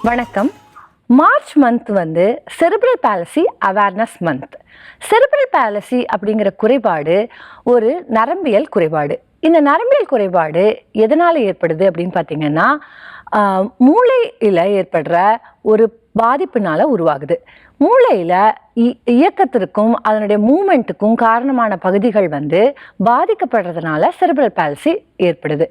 வணக்கம். March month வந்து cerebral palsy awareness month. Cerebral palsy அப்படிங்கிற குறைபாடு ஒரு நரம்பியல் குறைபாடு. இந்த நரம்பியல் குறைபாடு எதனால் ஏற்படுது அப்படின்னு பார்த்தீங்கன்னா, மூளையில் ஏற்படுற ஒரு பாதிப்புனால உருவாகுது. மூளையில் இயக்கத்திற்கும் அதனுடைய மூமெண்ட்டுக்கும் காரணமான பகுதிகள் வந்து பாதிக்கப்படுறதுனால செரிப்ரல் பாலசி ஏற்படுது.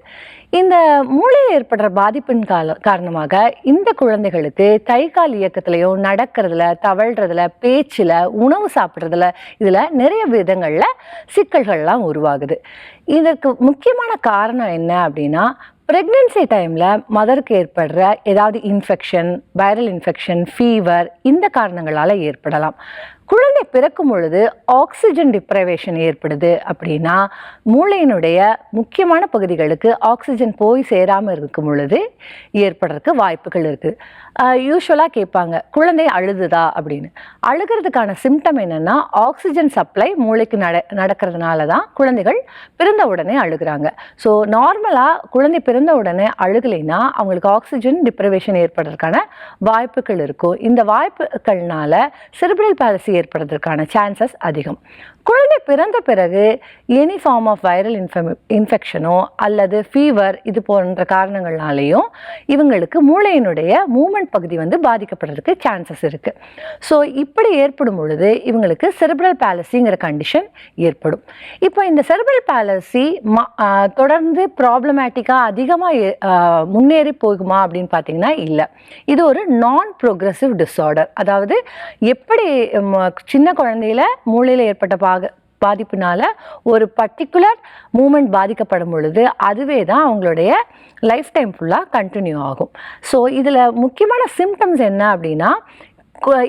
இந்த மூளையில் ஏற்படுற பாதிப்பின் காரணமாக இந்த குழந்தைகளுக்கு கை கால் இயக்கத்திலையும், நடக்கிறதுல, தவழ்றதுல, பேச்சில், உணவு சாப்பிட்றதுல, இதில் நிறைய விதங்களில் சிக்கல்கள்லாம் உருவாகுது. இதற்கு முக்கியமான காரணம் என்ன அப்படின்னா, ப்ரெக்னென்சி டைமில் மதருக்கு ஏற்படுற ஏதாவது இன்ஃபெக்ஷன், வைரல் இன்ஃபெக்ஷன், ஃபீவர் இந்த காரணங்களால் ஏற்படலாம். குழந்தை பிறக்கும் பொழுது ஆக்சிஜன் டிப்ரைவேஷன் ஏற்படுது அப்படின்னா, மூளையினுடைய முக்கியமான பகுதிகளுக்கு ஆக்சிஜன் போய் சேராமல் இருக்கும் பொழுது ஏற்படுறதுக்கு வாய்ப்புகள் இருக்குது. யூஸ்வலாக கேட்பாங்க, குழந்தை அழுதுதா அப்படின்னு. அழுகிறதுக்கான சிம்டம் என்னென்னா, ஆக்சிஜன் சப்ளை மூளைக்கு நடக்கிறதுனால தான் குழந்தைகள் பிறந்த உடனே அழுகிறாங்க. ஸோ நார்மலாக குழந்தை பிறந்த உடனே அழுகலைன்னா அவங்களுக்கு ஆக்சிஜன் டிப்ரைவேஷன் ஏற்படுறதுக்கான வாய்ப்புகள் இருக்கும். இந்த வாய்ப்புகள்னால செரிப்ரல் பாலசி ஏற்படுறதுக்கான சான்சஸ் அதிகம். குழந்தை பிறந்த பிறகு எனி ஃபார்ம் ஆஃப் வைரல் இன்ஃபெக்ஷனோ அல்லது ஃபீவர் இது போன்ற காரணங்கள்னாலேயும் இவங்களுக்கு மூளையினுடைய மூமெண்ட் பகுதி வந்து பாதிக்கப்படுறதுக்கு சான்சஸ் இருக்குது. ஸோ இப்படி ஏற்படும் பொழுது இவங்களுக்கு செரிப்ரல் பாலசிங்கிற கண்டிஷன் ஏற்படும். இப்போ இந்த செரிப்ரல் பாலசி தொடர்ந்து ப்ராப்ளமேட்டிக்காக அதிகமாக முன்னேறி போகுமா அப்படின்னு பார்த்தீங்கன்னா இல்லை. இது ஒரு நான் ப்ரோக்ரெசிவ் டிஸார்டர். அதாவது எப்படி சின்ன குழந்தையில மூளையில் ஏற்பட்ட பாதிப்புனால ஒரு பர்டிகுலர் மூமெண்ட் பாதிக்கப்படும் பொழுது அதுவே தான் அவங்களுடைய லைஃப் டைம் ஃபுல்லாக கண்டினியூ ஆகும். ஸோ இதில் முக்கியமான சிம்டம்ஸ் என்ன அப்படின்னா,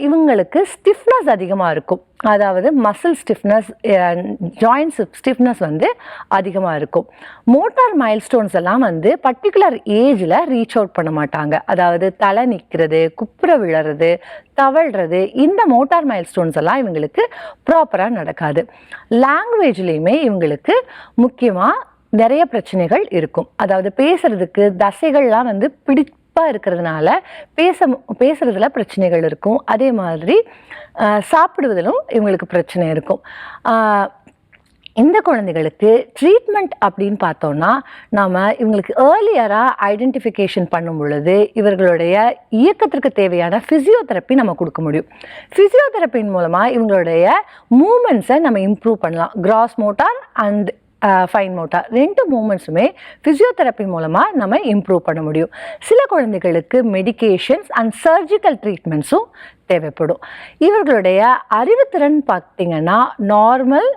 இவங்களுக்கு ஸ்டிஃப்னஸ் அதிகமாக இருக்கும். அதாவது மசில் ஸ்டிஃப்னஸ், ஜாயின்ஸ் ஸ்டிஃப்னஸ் வந்து அதிகமாக இருக்கும். மோட்டார் மைல்ஸ்டோன்ஸ் எல்லாம் வந்து பர்டிகுலர் ஏஜில் ரீச் அவுட் பண்ண மாட்டாங்க. அதாவது தலை நிற்கிறது, குப்புற விழறது, தவழ்கிறது, இந்த மோட்டார் மைல்ஸ்டோன்ஸ் எல்லாம் இவங்களுக்கு ப்ராப்பராக நடக்காது. லாங்குவேஜ்லேயுமே இவங்களுக்கு முக்கியமாக நிறைய பிரச்சனைகள் இருக்கும். அதாவது பேசுறதுக்கு தசைகள்லாம் வந்து இருக்கிறதுனால பேசுறதுல பிரச்சனைகள் இருக்கும். அதே மாதிரி சாப்பிடுவதிலும் இவங்களுக்கு பிரச்சனை இருக்கும். இந்த குழந்தைகளுக்கு ட்ரீட்மெண்ட் அப்படின்னு பார்த்தோம்னா, நாம் இவங்களுக்கு ஏர்லியராக ஐடென்டிஃபிகேஷன் பண்ணும் பொழுது இவர்களுடைய இயக்கத்திற்கு தேவையான ஃபிசியோதெரப்பி நம்ம கொடுக்க முடியும். ஃபிசியோதெரப்பின் மூலமாக இவங்களுடைய மூமெண்ட்ஸை நம்ம இம்ப்ரூவ் பண்ணலாம். Cross motor and fine motor ரெண்டு மூமெண்ட்ஸுமே ஃபிசியோதெரப்பி மூலமாக நம்ம இம்ப்ரூவ் பண்ண முடியும். சில குழந்தைகளுக்கு மெடிகேஷன்ஸ் அண்ட் சர்ஜிக்கல் ட்ரீட்மெண்ட்ஸும் தேவைப்படும். இவர்களுடைய அறிவுத்திறன் பார்த்திங்கன்னா நார்மல்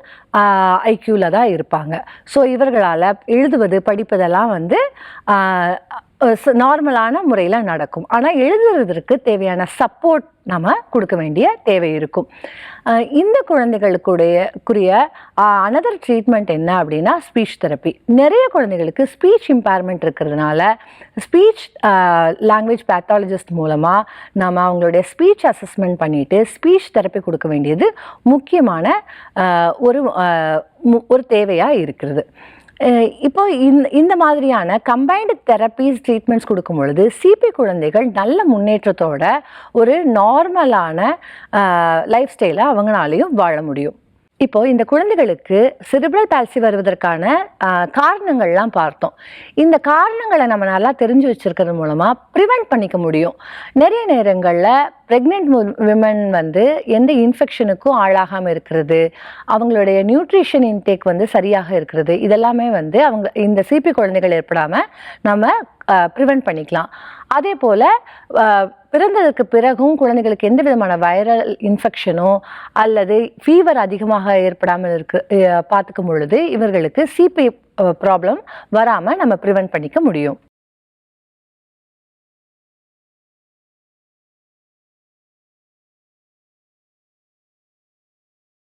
ஐக்யூவில் தான் இருப்பாங்க. ஸோ இவர்களால் எழுதுவது, படிப்பதெல்லாம் வந்து நார்மலான முறையில் நடக்கும். ஆனால் எழுதுறதுக்கு தேவையான சப்போர்ட் நம்ம கொடுக்க வேண்டிய தேவை இருக்கும். இந்த குழந்தைகளுக்குரிய அனதர் ட்ரீட்மெண்ட் என்ன அப்படின்னா ஸ்பீச் தெரப்பி. நிறைய குழந்தைகளுக்கு ஸ்பீச் இம்பேர்மெண்ட் இருக்கிறதுனால ஸ்பீச் லாங்குவேஜ் பேத்தாலஜிஸ்ட் மூலமாக நம்ம அவங்களுடைய ஸ்பீச் அசஸ்மெண்ட் பண்ணிவிட்டு ஸ்பீச் தெரப்பி கொடுக்க வேண்டியது முக்கியமான ஒரு தேவையாக இருக்கிறது. இப்போ இந்த மாதிரியான கம்பைன்டு தெரப்பீஸ் ட்ரீட்மெண்ட்ஸ் கொடுக்கும் பொழுது சிபி குழந்தைகள் நல்ல முன்னேற்றத்தோட ஒரு நார்மலான லைஃப் ஸ்டைலை அவங்களாலையும் வாழ முடியும். இப்போ இந்த குழந்தைகளுக்கு செரிப்ரல் பால்சி வருவதற்கான காரணங்கள்லாம் பார்த்தோம். இந்த காரணங்களை நம்ம நல்லா தெரிஞ்சு வச்சிருக்கிறது மூலமாக ப்ரிவெண்ட் பண்ணிக்க முடியும். நிறைய நேரங்களில் ப்ரெக்னென்ட் விமன் வந்து எந்த இன்ஃபெக்ஷனுக்கும் ஆளாகாமல் இருக்கிறது, அவங்களுடைய நியூட்ரிஷன் இன்டேக் வந்து சரியாக இருக்கிறது, இதெல்லாமே வந்து அவங்க இந்த சிபி குழந்தைகள் ஏற்படாமல் நம்ம ப்ரிவெண்ட் பண்ணிக்கலாம். அதே போல் பிறந்ததுக்கு பிறகும் குழந்தைகளுக்கு எந்த விதமான வைரல் இன்ஃபெக்ஷனோ அல்லது ஃபீவர் அதிகமாக ஏற்படாமல் பார்த்துக்கும் பொழுது இவர்களுக்கு சிபி ப்ராப்ளம் வராமல் நம்ம ப்ரிவெண்ட் பண்ணிக்க முடியும்.